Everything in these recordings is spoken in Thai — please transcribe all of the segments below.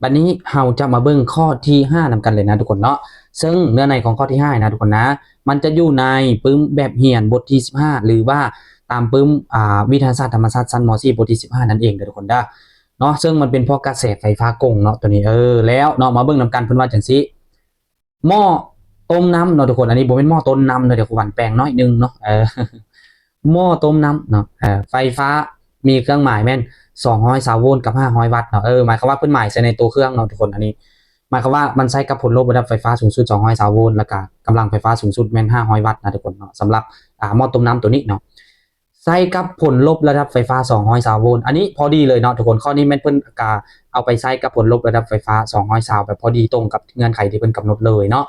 บัดนี้เราจะมาเบิ่งข้อที่5นำกันเลยนะทุกคนเนาะซึ่งเนื้อในของข้อที่5นะทุกคนนะมันจะอยู่ในปึ้มแบบเรียนบทที่15หรือว่าตามปึ้มวิทยาศาสตร์ธรรมศาสตร์ชั้นม .4 บทที่15นั่นเองเด้อทุกคนเด้อเนาะซึ่งมันเป็นพวกกระแสไฟฟ้ากงเนาะตัวนี้แล้วเนาะมาเบิ่งนำกันเพิ่นว่าจังซี่หม้อต้มน้ำเนาะทุกคนอันนี้บ่เป็นหม้อต้มน้ำเนาะเดี๋ยวครูวันแปลงน้อยนึงเนาะหม้อต้มน้ำเนาะไฟฟ้ามีเครื่องหมายแม่น220โวลต์กับ500วัตต์เนาะหมายความว่าเพิ่นหมายใส่ในตัวเครื่องเนาะทุกคนอันนี้หมายความว่ามันใช้กับผลลบระดับไฟฟ้าสูงสุด220โวลต์แล้วก็กำลังไฟฟ้าสูงสุดแม่น500วัตต์นะทุกคนเนาะสำหรับหม้อต้มน้ำตัวนี้เนาะใช้กับผลลบระดับไฟฟ้า220โวลต์อันนี้พอดีเลยเนาะทุกคนข้อนี้แม่นเพิ่นก็เอาไปใช้กับผลลบระดับไฟฟ้า220แบบพอดีตรงกับเงื่อนไขที่เพิ่นกำหนดเลยเนาะ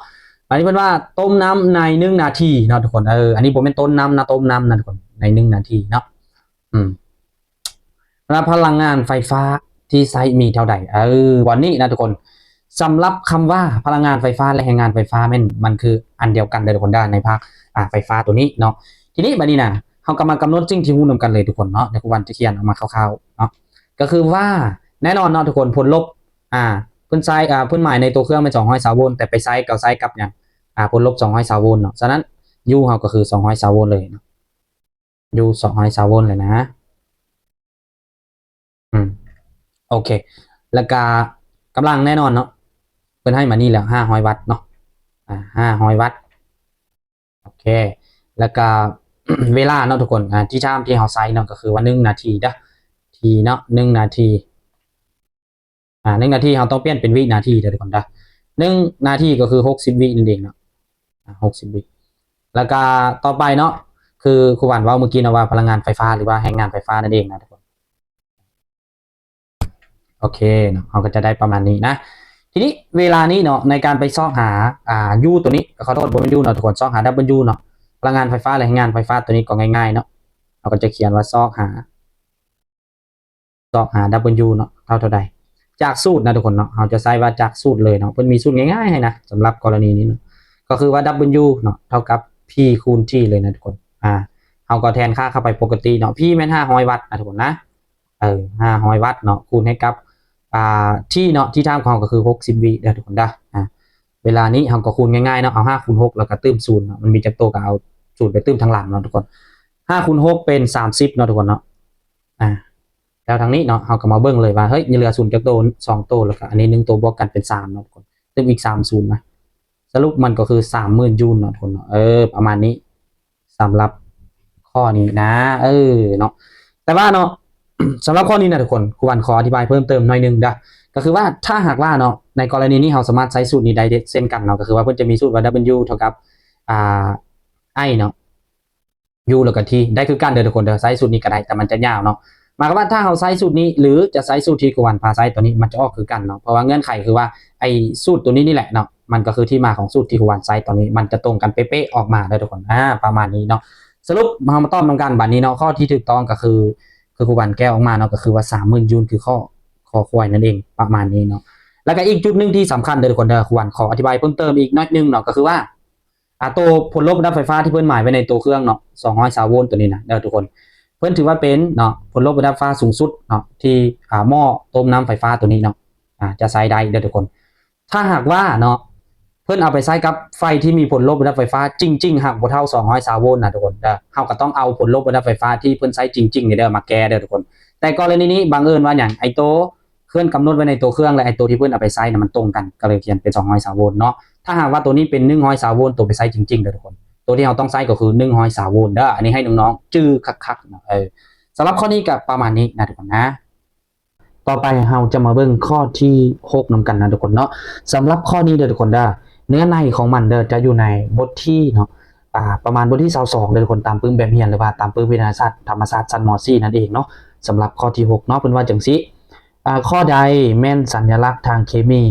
อันนี้เพิ่นว่าต้มน้ำใน1นาทีเนาะทุกคนอันนี้บ่แม่นต้มน้ำนะต้มน้ำนะทุกคนใน1นาทีเนาะพลังงานไฟฟ้าที่ใช้มีเท่าใดวันนี้นะทุกคนสำหรับคำว่าพลังงานไฟฟ้าและแรงงานไฟฟ้ามันคืออันเดียวกันเลยทุกคนได้ในภาคไฟฟ้าตัวนี้เนาะทีนี้บัดนี้นะเฮากำลังกำหนดสิ่งที่ฮู้นำกันเลยทุกคนเนาะเดี๋ยววันจะเขียนออกมาคร่าวๆเนาะก็คือว่าแน่นอนเนาะทุกคนผลลบเพิ่นใช้เพิ่นหมายในตัวเครื่องเป็น220โวลต์แต่ไปใช้กับหยังผลลบ220โวลต์เนาะฉะนั้น U เฮาก็คือ220โวลต์เลยเนาะ U 220โวลต์เลยนะโอเคแล้วก็กำลังแน่นอนเนาะเพิ่นให้มานี่แล้ว500วัตต์เนาะ500วัตต์โอเคแล้วก็ เวลาเนาะทุกคนที่ชามที่เฮาใช้เนาะก็คือว่า1นาทีเด้อทีเนาะ1นาที1นาทีเฮาต้องเปลี่ยนเป็นวินาทีเด้อทุกคนเด้อ1นาทีก็คือ60วินั่นเองเนาะ60วิแล้วก็ต่อไปเนาะคือครูหวานว่าเมื่อกี้นะว่าพลังงานไฟฟ้าหรือว่าแรงงานไฟฟ้านั่นเองนะทุกคนโอเคเนาะเราก็จะได้ประมาณนี้นะทีนี้เวลานี้เนาะในการไปซอกหาU ตัวนี้ขอโทษบน U เนาะทุกคนซอกหา W เนาะพลังงานไฟฟ้าและแรงงานไฟฟ้าตัวนี้ก็ง่ายๆเนาะเราก็จะเขียนว่าซอกหา W เนาะเท่าใดจากสูตรนะทุกคนเนาะเราจะใช้ว่าจากสูตรเลยเนาะเพิ่นมีสูตรง่ายๆให้นะสำหรับกรณีนี้เนาะก็คือว่า W เนาะเท่ากับ P คูณ T เลยนะทุกคนเราก็แทนค่าเข้าไปปกติเนาะ P แม่น500วัตต์นะทุกคนนะ500วัตต์เนาะคูณให้กับที่เนาะที่ทางของเราก็คือ60วิเด้อทุกคนเด้อเวลานี้เราก็คูณง่ายๆเนาะเอา5คูณ6แล้วก็เติม0เนาะมันมีจักตัวก็เอา0ไปเติมทางหลังเนาะทุกคน5คูณ6เป็น30เนาะทุกคนเนาะแล้วทางนี้เนาะเราก็มาเบิ่งเลยว่าเฮ้ยเหลือ0จักตัว2ตัวแล้วก็อันนี้1ตัวบวกกันเป็น3เนาะทุกคนเติมอีก30นะสรุปมันก็คือ 30,000 จูลเนาะทุกคนเนาะประมาณนี้สำหรับข้อนี้นะเนาะแต่ว่าเนาะ สำหรับข้อนี้นะทุกคนครูวันขออธิบายเพิ่มเติมหน่อยนึงก็คือว่าถ้าหากว่าเนาะในกรณีนี้เราสามารถใช้สูตรนี้ได้เช่นกันเนาะก็คือว่าเพิ่นจะมีสูตรว่า W เท่ากับI เนาะ U แล้วก็ T ได้คือกันเด้อทุกคนเด้อใช้สูตรนี้ก็ได้แต่มันจะยาวเนาะหมายความว่าถ้าเราใช้สูตรนี้หรือจะใช้สูตรที่ครูวันพาใช้ตัวนี้มันจะออกคือกันเนาะเพราะว่าเงื่อนไขคือว่าไอ้สูตรตัวนี้นี่แหละเนาะมันก็คือที่มาของสูตรที่ครูวันใช้ตอนนี้มันจะตรงกันเป๊ะๆออกมาเด้อทุกคนประมาณนี้เนาะสรุปมาต้อมกันบัดนี้เนาะข้อที่ถูกต้องก็คือครูวันแก้ออกมาเนาะก็คือว่า 30,000 จูลคือข้อควายนั่นเองประมาณนี้เนาะแล้วก็อีกจุดนึงที่สำคัญเด้อทุกคนเด้อครูวันขออธิบายเพิ่มเติมอีกน้อยนึงเนาะก็คือว่าตัวผลลบระดับไฟฟ้าที่เพิ่นหมายไว้ในตัวเครื่องเนาะ220โวลต์ตัวนี้นะเด้อทุกคนเพิ่นถือว่าเป็นเนาะผลลบระดับไฟฟ้าสูงสุดเนาะที่หม้อต้มน้ำไฟฟ้าตัวนี้เนาะจะใช้ได้เด้อทุกคนถ้าหากว่าเนาะเพิ่นเอาไปใช้กับไฟที่มีผลลบระดับไฟฟ้าจริงๆหากบ่เท่า220โวลต์นะทุกคนเด้อเฮาก็ต้องเอาผลลบระดับไฟฟ้าที่เพิ่นใช้จริงๆนี่เด้อมาแก้เด้อทุกคนแต่กรณีนี้บังเอิญว่าหยังไอ้ตัวเครื่องกำหนดไว้ในตัวเครื่องและไอ้ตัวที่เพิ่นเอาไปใช้น่ะมันตรงกันก็เลยเขียนเป็น220โวลต์เนาะถ้าหากว่าตัวนี้เป็น120โวลต์ตัวไปใช้จริงๆเด้อทุกคนตัวที่เราต้องใช้ก็คือ120โวลต์เด้ออันนี้ให้น้องๆจื้อคักๆเนาะสำหรับข้อนี้ก็ประมาณนี้นะทุกคนนะต่อไปเราจะมาเบิ่งข้อที่6นำกันนะทุกคนเนาะสำหรับข้อนี้เด้อทุกคนเด้อเนื้อในของมันเด้อจะอยู่ในบทที่เนาะประมาณบทที่22เด้อทุกคนตามปึ้มแบบเรียนหรือว่าตามปึ้มวิทยาศาสตร์ธรรมศาสตร์ชั้นม .4 นั่นเองเนาะสำหรับข้อที่6เนาะเพิ่นว่าจังซี่ข้อใดแม่นสัญลักษณ์ทางเคมี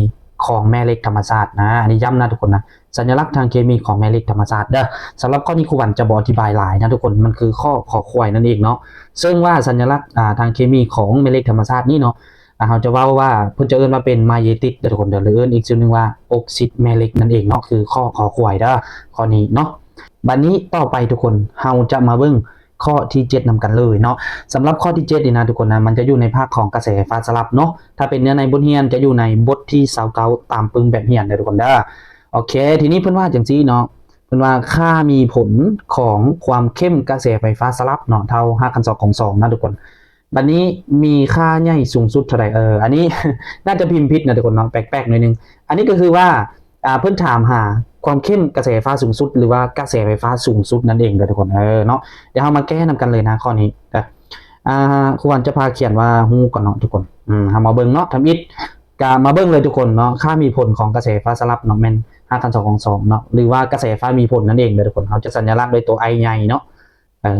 ของแม่เหล็กธรรมศาสตร์นะอันนี้ย้ำนะทุกคนนะสัญลักษณ์ทางเคมีของแม่เหล็กธรรมศาสตร์เด้อสำหรับข้อนี้ครูวันจะบอกอธิบายหลายนะทุกคนมันคือข้อขอควายนั่นเองเนาะซึ่งว่าสัญลักษณ์ทางเคมีของแม่เหล็กธรรมศาสตร์นี่เนาะเราจะว่าเพิ่นจะเอิ้นว่าเป็นไมเยติสทุกคนเด้อหรือเอิ้นอีกชื่อนึงว่าออกซิดแม่เหล็กนั่นเองเนาะคือข้อขอควายเด้อข้อนี้เนาะบัดนี้ต่อไปทุกคนเราจะมาเบิ่ง ข้อที่7นำกันเลยเนาะสำหรับข้อที่7นี่นะทุกคนนะมันจะอยู่ในภาคของกระแสไฟฟ้าสลับเนาะถ้าเป็นเนื้อในบทเรียนจะอยู่ในบทที่29ตามปึงแบบเรียนเด้อทุกคนเด้อโอเคทีนี้เพิ่นว่าจังซี่เนาะเพิ่นว่าค่ามีผลของความเข้มกระแสไฟฟ้าสลับเนาะเท่า5 2 ของ2นะทุกคนบัดนี้มีค่าใหญ่สูงสุดเท่าใดอันนี้ น่าจะพิมพ์ผิดนะทุกคนเนาะแปลกๆหน่อยนึงอันนี้ก็คือว่าเพิ่นถามหาความเข้มกระแสไฟฟ้าสูงสุดหรือว่ากระแสไฟฟ้าสูงสุดนั่นเองเด้อทุกคนเนาะเดี๋ยวเรามาแก้นำกันเลยนะข้อนี้ครูวันจะพาเขียนว่าฮู้ก่อนเนาะทุกคนเฮามาเบิ่งเนาะทำอิฐกะมาเบิ่งเลยทุกคนเนาะค่ามีผลของกระแสไฟฟ้าสลับเนาะแม่น5 2 ของ2เนาะหรือว่ากระแสไฟฟ้ามีผลนั่นเองเด้อทุกคนเราจะสัญลักษณ์ด้วยตัว I ใหญ่เนาะ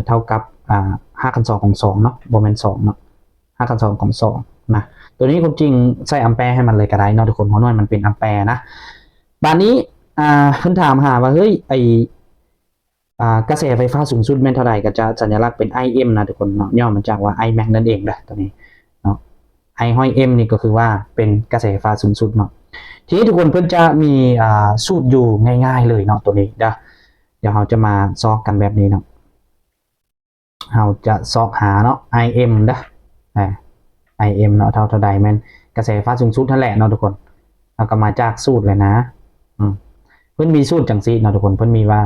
เท่ากับ5 2 ของ2เนาะบ่แม่น2เนาะ5 2 ของ2นะตัวนี้ความจริงใส่แอมแปร์ให้มันเลยก็ได้เนาะทุกคนเพราะว่ามันเป็นแอมแปร์นะบัดนี้เพิ่นถามหาว่าเฮ้ยกระแสไฟฟ้าสูงสุดแม่นเท่าไหร่ก็จะสัญลักษณ์เป็น IM นะทุกคนเนาะย่อมาจากว่า Imax นั่นเองนะตัวนี้เนาะ I ห้อย M นี่ก็คือว่าเป็นกระแสไฟฟ้าสูงสุดเนาะทีนี้ทุกคนเพิ่นจะมีสูตรอยู่ง่ายๆเลยเนาะตัวนี้เดี๋ยวเราจะมาซอกกันแบบนี้เนาะเราจะซอกหาเนาะ IM IM เนาะเท่าใดแม่นกระแสไฟฟ้าสูงสุดนั่นแหละเนาะทุกคนเราก็มาจากสูตรเลยนะเพิ่นมีสูตรจังซี่เนาะทุกคนเพิ่นมีว่า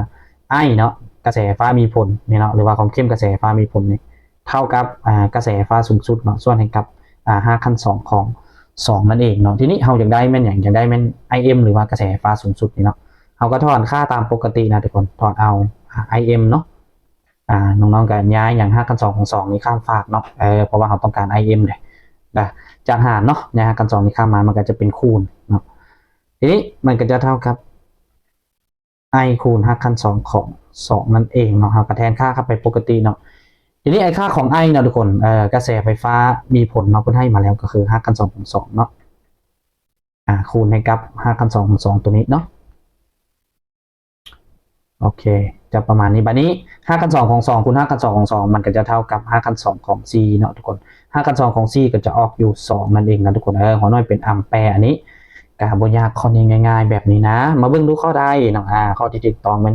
เนาะกระแสไฟฟ้ามีผลนี่เนาะหรือว่าความเข้มกระแสไฟฟ้ามีผลนี่เท่ากับกระแสไฟฟ้าสูงสุดเนาะส่วนให้กับ5 ขั้น 2 ของ2นั่นเองเนาะทีนี้เราอยากได้แม่นอย่างอยากได้แม่น IM หรือว่ากระแสไฟฟ้าสูงสุดนี่เนาะเราก็ถอนค่าตามปกตินะทุกคนถอนเอา IM เนาะน้องๆก็ย้ายอย่าง5 ขั้น 2 ของ2นี่ข้ามฝากเนาะเพราะว่าเราต้องการ IM เลยจากหารเนาะย้าย5 ขั้น 2นี่ข้ามมามันก็จะเป็นคูณเนาะทีนี้มันก็จะเท่ากับ I คูณ5 ขั้น 2 ของ2นั่นเองเนาะครับแทนค่าเข้าไปปกติเนาะทีนี้ไอ้ค่าของ I เนาะทุกคนกระแสไฟฟ้ามีผลเนาะเพิ่นให้มาแล้วก็คือ5 ขั้น 2 ของ2เนาะคูณให้กับ5 ขั้น 2 ของ2ตัวนี้เนาะโอเคจะประมาณนี้บัดนี้5 ขั้น 2 ของ2คูณ5 ขั้น 2 ของ2มันก็จะเท่ากับ5 ขั้น 2 ของ4เนาะทุกคน5 ขั้น 2 ของ4ก็จะออกอยู่2นั่นเองนะทุกคนหัวน้อยเป็นอัมแปร์อันนี้กาบยากข้อนี้ง่ายๆแบบนี้นะมาเบิ่งดูข้อใดเนาะข้อที่ถูกต้องมัน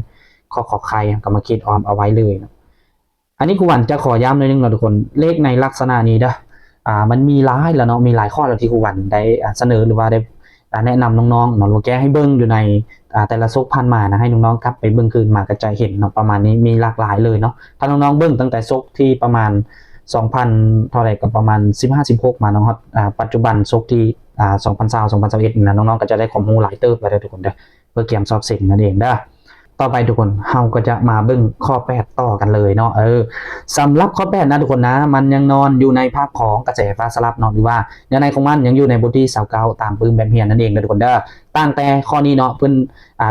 ข้อขอไข่ก็มาคิดออมเอาไว้เลยนะอันนี้ครูหวันจะขอย้ำหน่อยนึงเนาะทุกคนเลขในลักษณะนี้มันมีหลายแล้วเนาะมีหลายข้อแล้วที่ครูหวันได้เสนอหรือว่าได้แนะนำน้องๆเนาะหรือแก้ให้เบิ่งอยู่ในแต่ละซกพันมานะให้น้องๆกลับไปเบิ่งคืนมากระจายเห็นเนาะประมาณนี้มีหลากหลายเลยเนาะถ้าน้องๆเบิ่งตั้งแต่ซกที่ประมาณ2,000เท่าไหร่กับประมาณ15-16มาเนาะครับปัจจุบันซกที่2020 2021นะน้องๆก็จะได้ข้อมูลหลายเติบไปเลยทุกคนเด้อเพื่อเตรียมสอบเสร็จนั่นเองเด้อต่อไปทุกคนเราก็จะมาเบิ่งข้อ8ต่อกันเลยเนาะสำหรับข้อ8นะทุกคนนะมันยังนอนอยู่ในภาคของกระแสไฟฟ้าสลับเนาะหรือว่าในของมันยังอยู่ในบทที่29ตามปืนแบบเฮียนนั่นเองทุกคนเด้อตั้งแต่ข้อนี้เนาะเพิ่น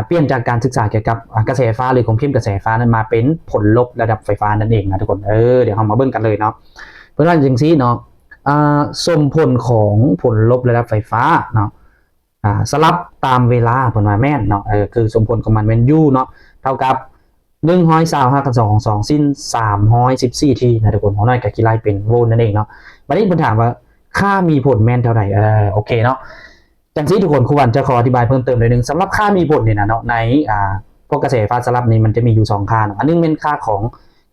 เปลี่ยนจากการศึกษาเกี่ยวกับกระแสไฟฟ้าหรือความเข้มกระแสไฟฟ้านั้นมาเป็นผลลบระดับไฟฟ้านั่นเองนะทุกคนเดี๋ยวเรามาเบิ่งกันเลยเนาะเพิ่นว่าจังซี่เนาะสมผลของผลลบระดับไฟฟ้าเนาะสลับตามเวลาเพิ่นว่าแม่นเนาะคือสมผลของมันเป็น U เนาะเท่ากับ125 กับ2ของ2สิ้น314ทีนะทุกคนของน้อยกับกี่ไล่เป็นโวลต์นั่นเองเนาะวันนี้ผมถามว่าค่ามีผลแม่นเท่าไหร่โอเคเนาะจังซี่ทุกคนครูวันจะขออธิบายเพิ่มเติมหน่อยนึงสำหรับค่ามีผลเนี่ยนะเนาะในพวกกระแสไฟฟ้าสลับนี้มันจะมีอยู่2ค่าเนาะอันนึงเป็นค่าของ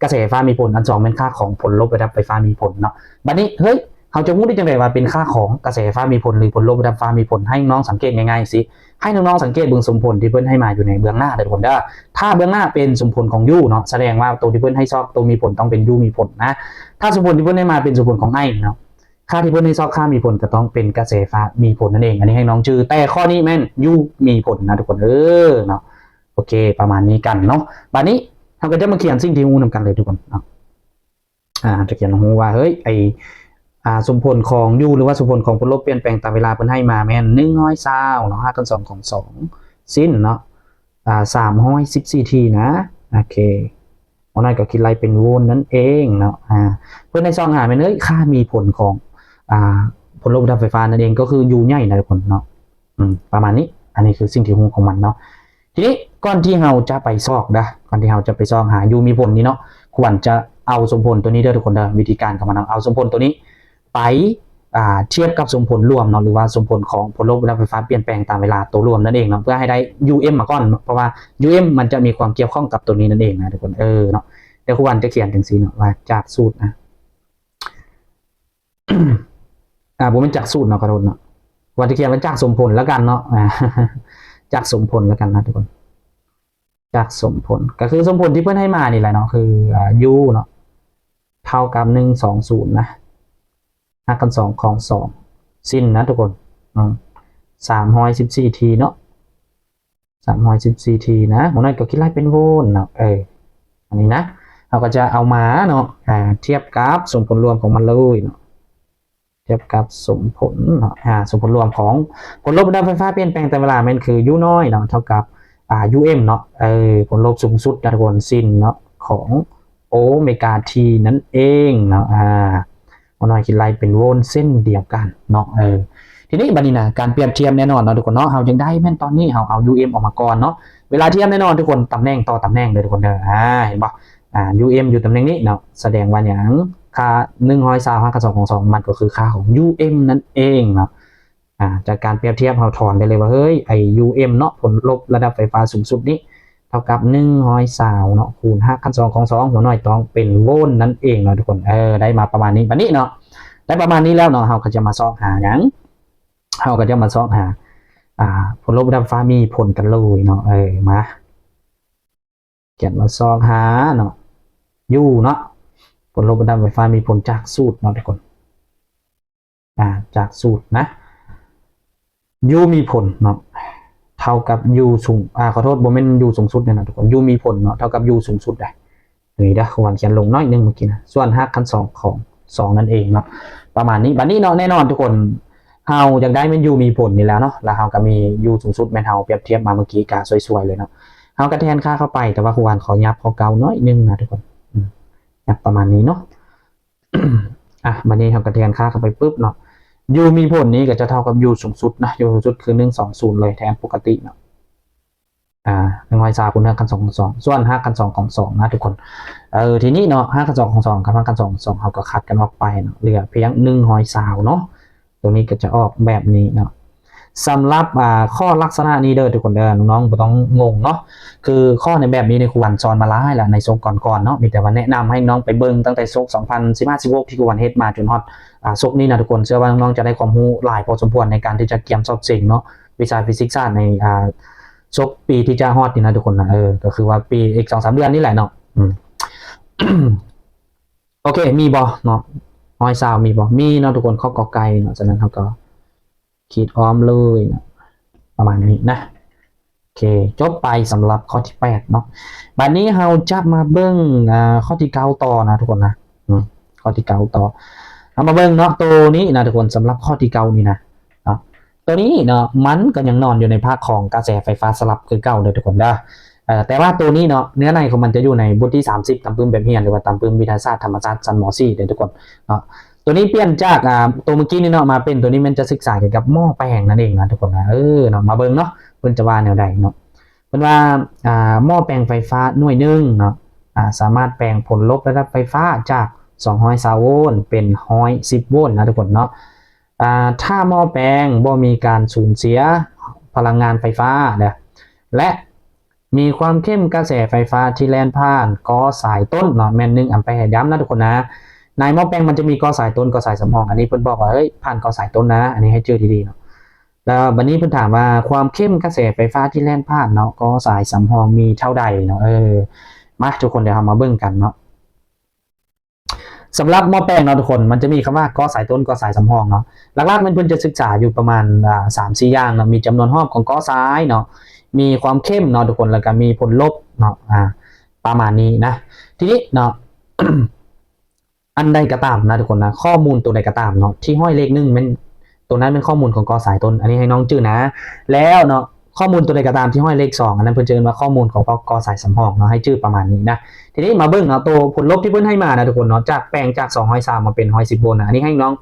กระแสไฟฟ้ามีผลอัน2เป็นค่าของผลลบระดับไฟฟ้ามีผลเนาะบัดนี้เฮ้ยเขาจะพูดได้จังได๋ว่าเป็นค่าของกระแสไฟฟ้ามีผลหรือผลลบระดับไฟฟ้ามีผลให้น้องสังเกตง่ายๆสิให้น้องๆสังเกตเบื้องสมผลที่เพิ่นให้มาอยู่ในเบื้องหน้าทุกคนเด้อถ้าเบื้องหน้าเป็นสมผลของ U เนาะแสดงว่าตัวที่เพิ่นให้ชอบตัวมีผลต้องเป็น U มีผลนะถ้าสมผลที่เพิ่นให้มาเป็นสมผลของ I เนาะค่าที่เพิ่นให้ชอบค่ามีผลก็ต้องเป็นกระแสไฟฟ้ามีผลนั่นเองอันนี้ให้น้องชื่อแต่ข้อนี้แม่น U มีผลนะทุกคนเนาะโอเคประมาณนี้กันเนาะบัดนี้เราก็จะมาเขียนสิ่งที่ฮู้นำกันเลยทุกคนเนาะจะเขียนฮู้ว่าเฮ้ยสมผลของ U หรือว่าสมผลของผลลบเปลี่ยนแปลงตามเวลาเพิ่นให้มาแม่น120เนาะ5 2 ของ2สิ้นเนาะ314ทีนะโอเคเอาหน่อยก็คิดไล่เป็นโวลต์นั่นเองเนาะเพื่อนในซองหาแม่นค่ามีผลของผลลบระดับไฟฟ้านั่นเองก็คือ U ใหญ่นะทุกคนเนาะประมาณนี้อันนี้คือสิ่งที่ฮู้ของมันเนาะทีนี้ก่อนที่เราจะไปซอกก่อนที่เราจะไปซอกหา U มีผลนี้เนาะควรจะเอาสมผลตัวนี้เด้อทุกคนเด้อวิธีการของมันเอาสมผลตัวนี้ไปเทียบกับสมผลรวมเนาะหรือว่าสมผลของผลลบระดับไฟฟ้าเปลี่ยนแปลงตามเวลาตัวรวมนั่นเองเนาะเพื่อให้ได้ UM มาก่อนเพราะว่า UM มันจะมีความเกี่ยวข้องกับตัวนี้นั่นเองนะทุกคนเนาะ ดี๋ยวครูวันจะเขียนถึงสีเนาะว่าจากสูตรนะผมเป็นจากสูตรเนาะขอโทษเนาะวันจะเขียนเป็นจากสมผลแล้วกันเนาะจากสมผลแล้วกันนะทุกคนจากสมผลก็คือสมผลที่เพื่อนให้มานี่แหละเนาะคือu เนาะเท่ากับ120นะหักกัน2ของ2สิ้นนะทุกคน314ทีเนาะ314ทีนะผมนั่นก็คิดไล่เป็นโวลต์เนาะอันนี้นะเราก็จะเอามาเนาะเทียบกับสมผลรวมของมันเลยเนาะเทียบกับสมผลเนาะสมผลรวมของผลลบระดับไฟฟ้าเปลี่ยนแปลงแต่เวลามันคือ u น้อยเนาะเท่ากับum เนาะผลลบสูงสุดนะทุกคนสิ้นเนาะของโอเมก้าทีนั่นเองเนาะมันน้อยคิดไล่เป็นโวลต์เส้นเดียวกันเนาะทีนี้บัดนี้นะการเปรียบเทียบแน่นอนเนาะทุกคนเนาะเรายังได้แม่นตอนนี้เราเอา um ออกมาก่อนเนาะเวลาเทียบแน่นอนทุกคนตำแหน่งต่อตำแหน่งเลยทุกคนเด้อเห็นป่ะum อยู่ตำแหน่งนี้เนาะแสดงว่าอย่างค่า120หักกับ2ของ2มันก็คือค่าของ um นั่นเองเนาะจากการเปรียบเทียบเราถอนได้เลยว่าเฮ้ยไอ้ um เนาะผลลบระดับไฟฟ้าสูงสุดนี้เท่ากับ120เนาะคูณหักกับ2ของ2หัวหน่อยต้องเป็นโวลต์นั่นเองเนาะทุกคนได้มาประมาณนี้บัดนี้เนาะได้ประมาณนี้แล้วเนาะเราก็จะมาซอกหาอย่างเราก็จะมาซอกหาผลลบระดับไฟฟ้ามีผลกันเลยเนาะมาเขียนมาซอกหาเนาะu เนาะผลลบระดับไฟฟ้ามีผลจากสูตรเนาะทุกคนจากสูตรนะu มีผลเนาะเท่ากับ u สูงขอโทษโมเมนต์ u สูงสุดเนี่ยนะทุกคน u มีผลเนาะเท่ากับ u สูงสุดได้นี่นะควรเขียนลงน้อยนึงเมื่อกี้นะส่วนหักกัน2ของ2นั่นเองเนาะประมาณนี้บัดนี้เนาะแน่นอนทุกคนเฮาอยากได้มัน u มีผลนี่แล้วเนาะแล้วเฮาก็มี u สูงสุดแม่นเฮาเปรียบเทียบมาเมื่อกี้กะสวยๆเลยเนาะเฮาก็แทนค่าเข้าไปแต่ว่าควรขอยับเขาเก่าน้อยนึงนะทุกคนยับประมาณนี้เนาะบัดนี้เฮาก็แทนค่าเข้าไปปุ๊บเนาะu มีผลนี้ก็จะเท่ากับ u สูงสุดนะ u สูงสุดคือ120เลยแทนปกติเนาะ120คูณ5กัน2ของ2ส่วน5กัน2ของ2นะทุกคนทีนี้เนาะ5กัน2ของ2กับ5กัน2ของ2เขาก็คัดกันออกไปเนาะเหลือเพียง120เนาะตรงนี้ก็จะออกแบบนี้เนาะสำหรับข้อลักษณะนี้เด้อทุกคนเด้อน้องๆบ่ต้องงงเนาะคือข้อในแบบนี้ในครูวันสอนมาหลายแล้วในโซกก่อนๆเนาะมีแต่ว่าแนะนำให้น้องไปเบิ่งตั้งแต่โซก2015-16ที่ครูวันเฮ็ดมาจนฮอดโซกนี้นะทุกคนเชื่อว่าน้องๆจะได้ความรู้หลายพอสมควรในการที่จะเกียมสอบเสิ่งเนาะวิชาฟิสิกส์ศาสตร์ในโซกปีที่จะฮอดนี่นะทุกคนนะก็คือว่าปีอีก 2-3 เดือนนี่แหละเนาะโอเคมีบ่เนาะน้อยซาวมีบ่มีเนาะทุกคนข้อกอไก่เนาะฉะนั้นเขาก็ขีดอ้อมเลยนะประมาณนี้นะโอเคจบไปสำหรับข้อที่8เนาะบัดนี้เราจะมาเบิ่งข้อที่9ต่อนะทุกคนนะข้อที่9ต่อเอามาเบิ่งเนาะตัวนี้นะทุกคนสำหรับข้อที่9นี่นะตัวนี้เนาะมันก็ยังนอนอยู่ในภาคของกระแสไฟฟ้าสลับคือเก่าเลยทุกคนนะแต่ว่าตัวนี้เนาะเนื้อในของมันจะอยู่ในบทที่30ตามปื้มแบบเฮียนหรือว่าตามปื้มวิทยาศาสตร์ธรรมศาสตร์ชั้นม .4 เลยทุกคนเนาะตัวนี้เปลี่ยนจากตัวเมื่อกี้นี่เนาะมาเป็นตัวนี้มันจะศึกษาเกี่ยวกับหม้อแปลงนั่นเองนะทุกคนนะเนาะมาเบิ่งเนาะเพิ่นจะว่าแนวใดเนาะเพิ่นว่าหม้อแปลงไฟฟ้าหน่วยนึงเนาะสามารถแปลงผลลบระดับไฟฟ้าจาก220โวลต์เป็น110โวลต์นะทุกคนเนาะถ้าหม้อแปลงบ่มีการสูญเสียพลังงานไฟฟ้าเนี่ยและมีความเข้มกระแสไฟฟ้าที่แล่นผ่านกอสายต้นเนาะแม่น1 แอมแปร์ย้ำนะทุกคนนะในหม้อแปลงมันจะมีกอสายต้นกอสายสำรองอันนี้เพิ่นบอกว่าเฮ้ยผ่านกอสายต้นนะอันนี้ให้เจอดีๆเนาะแล้วบัดนี้เพิ่นถามว่าความเข้มกระแสไฟฟ้าที่แล่นผ่านเนาะกอสายสำรองมีเท่าใดเนาะมาทุกคนเดี๋ยวเรามาเบิ่งกันเนาะสำหรับหม้อแปลงเนาะทุกคนมันจะมีคำว่ากอสายต้นกอสายสำรองเนาะหลักๆมันเพิ่นจะศึกษาอยู่ประมาณ3-4 อย่างเนาะมีจำนวนรอบของกอสายเนาะมีความเข้มเนาะทุกคนแล้วก็มีผลลบเนาะประมาณนี้นะทีนี้เนาะ อันใดก็ตามนะทุกคนนะข้อมูลตัวใดก็ตามเนาะที่ห้อยเลข1มันตัวนั้นเป็นข้อมูลของกอสายต้นอันนี้ให้น้องจื้อนะแล้วเนาะข้อมูลตัวใดก็ตามที่ห้อยเลข2อันนั้นเพิ่นจะเรียกว่าข้อมูลของกอสายสำรองเนาะให้จื้อประมาณนี้นะทีนี้มาเบิ่งเนาะตัวผลลบที่เพิ่นให้มานะทุกคนเนาะจากแปลงจาก230มาเป็น110โวลต์นะอันนี้ให้น้อง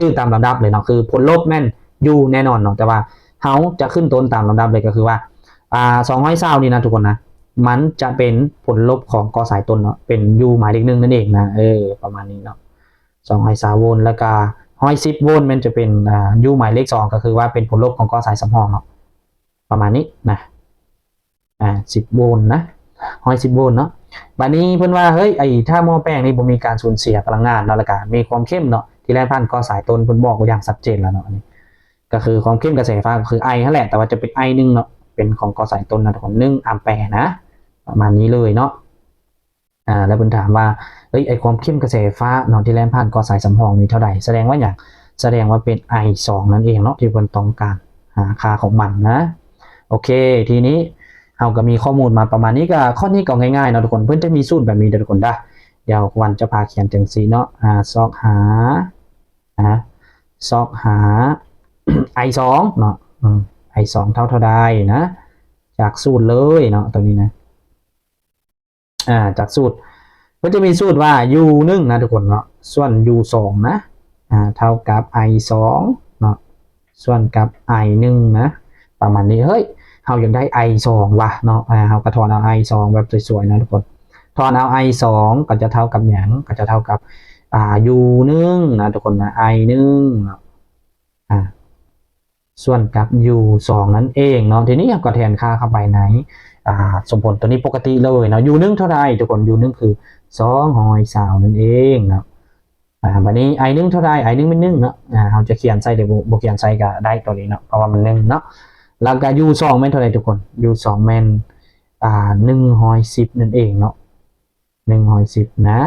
จื้อตามลำดับเลยเนาะคือผลลบแม่นอยู่แน่นอนเนาะแต่ว่าเฮาจะขึ้นต้นตามลำดับเลยก็คือว่า220นี่นะทุกคนนะมันจะเป็นผลลบของกอสายต้นเนาะเป็น u หมายเลข1นั่นเองนะประมาณนี้เนาะ220โวลต์แล้วก็110โวลต์มันจะเป็นu หมายเลข2ก็คือว่าเป็นผลลบของกอสายสำรองเนาะประมาณนี้นะ10โวลต์นะ110โวลต์เนาะ บัดนี้เพิ่นว่าเฮ้ยไอ้ถ้าหม้อแป้งนี่บ่มีการสูญเสียพลังงานเนาะแล้วก็มีความเข้มเนาะที่แล่นผ่านก่อสายต้นเพิ่นบอกไว้อย่างชัดเจนแล้วเนาะอันนี้ก็คือความเข้มกระแสไฟฟ้าก็คือไอนั่นแหละแต่ว่าจะเป็นไอนึงเนาะเป็นของก่อสายต้นนะทุกคน1แอมแปร์นะประมาณนี้เลยเนาะแล้วเพิ่นถามว่าเฮ้ยไอ้ความเข้มกระแสไฟฟ้าเนาะที่แล่นผ่านก่อสายสำรองนี่เท่าใดแสดงว่าหยังแสดงว่าเป็น I2 นั่นเองเนาะที่เพิ่นต้องการหาค่าของมันนะโอเคทีนี้เราก็มีข้อมูลมาประมาณนี้ก็ข้อนี้ก็ง่ายๆเนาะทุกคนเพื่อนจะมีสูตรแบบนี้ทุกคนได้เดี๋ยววันจะพาเขียนจังสีเนาะซอกหาซอกหา I2 เนาะI2 เท่าใดนะจากสูตรเลยเนาะตรงนี้นะจากสูตรก็จะมีสูตรว่า U1 นะทุกคนเนาะส่วน U2 นะเท่ากับ I2 เนาะส่วนกับ I1 นะประมาณนี้เฮ้ยเราอยากได้ I2 ว่ะเนาะเราก็ถอนเอา I2 แบบสวยๆนะทุกคนถอนเอา I2 ก็จะเท่ากับอย่างก็จะเท่ากับU1 นะทุกคนนะ I1 เนาะส่วนกับ U2 นั่นเองเนาะทีนี้ก็แทนค่าเข้าไปไหนสมผลตัวนี้ปกติเลยเนาะ U1 เท่าไรทุกคน U1 คือ220นั่นเองเนาะวันนี้ I1 เท่าไร I1 เป็น1เนาะเราจะเขียนใส่เดี๋ยวบ่เขียนใส่ก็ได้ตัวนี้เนาะเพราะว่ามัน1เนาะแล้วก็ U2 แม่นเท่าไรทุกคน U2 แม่น110นั่นเองเนาะ110นะ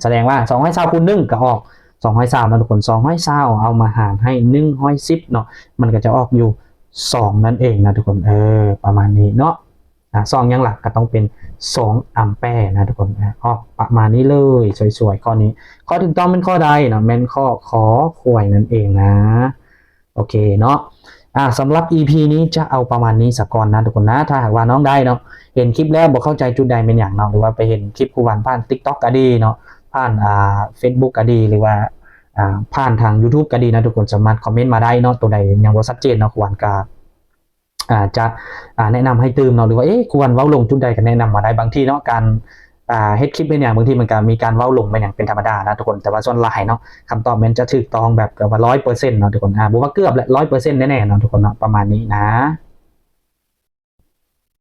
แสดงว่า220คูณ1ก็ออก220นะทุกคน220เอามาหารให้110เนาะมันก็จะออกอยู่2นั่นเองนะทุกคนประมาณนี้เนาะ2อย่างหลักก็ต้องเป็น2แอมแปร์นะทุกคนออกประมาณนี้เลยสวยๆข้อนี้ข้อถูกต้องเป็นข้อใดเนาะแม่นข้อขอควายนั่นเองนะโอเคเนาะสำหรับ EP นี้จะเอาประมาณนี้สักก่อนนะทุกคนนะถ้าหากว่าน้องได้เนาะเห็นคลิปแล้วบอกเข้าใจจุดใดเป็นอย่างเนาะหรือว่าไปเห็นคลิปครูวันผ่าน TikTok ก็ดีเนาะผ่านFacebook ก็ดีหรือว่าผ่านทาง YouTube ก็ดีนะทุกคนสามารถคอมเมนต์มาได้เนาะตัวใดยังบ่ชัดเจนเนาะครูวันก็จะแนะนำให้ตื่มเนาะหรือว่าครูวันเว้าลงจุดใดก็แนะนำมาได้บางทีเนาะการเฮ็ดคลิปเป็นอย่างบางทีมันก็มีการเว้าลงเป็นอย่างเป็นธรรมดานะทุกคนแต่ว่าส่วนหลายเนาะคำตอบมันจะถูกต้องแบบว่า100%เนาะทุกคนบอกว่าเกือบแหละ100%แน่ๆเนาะทุกคนเนาะประมาณนี้นะ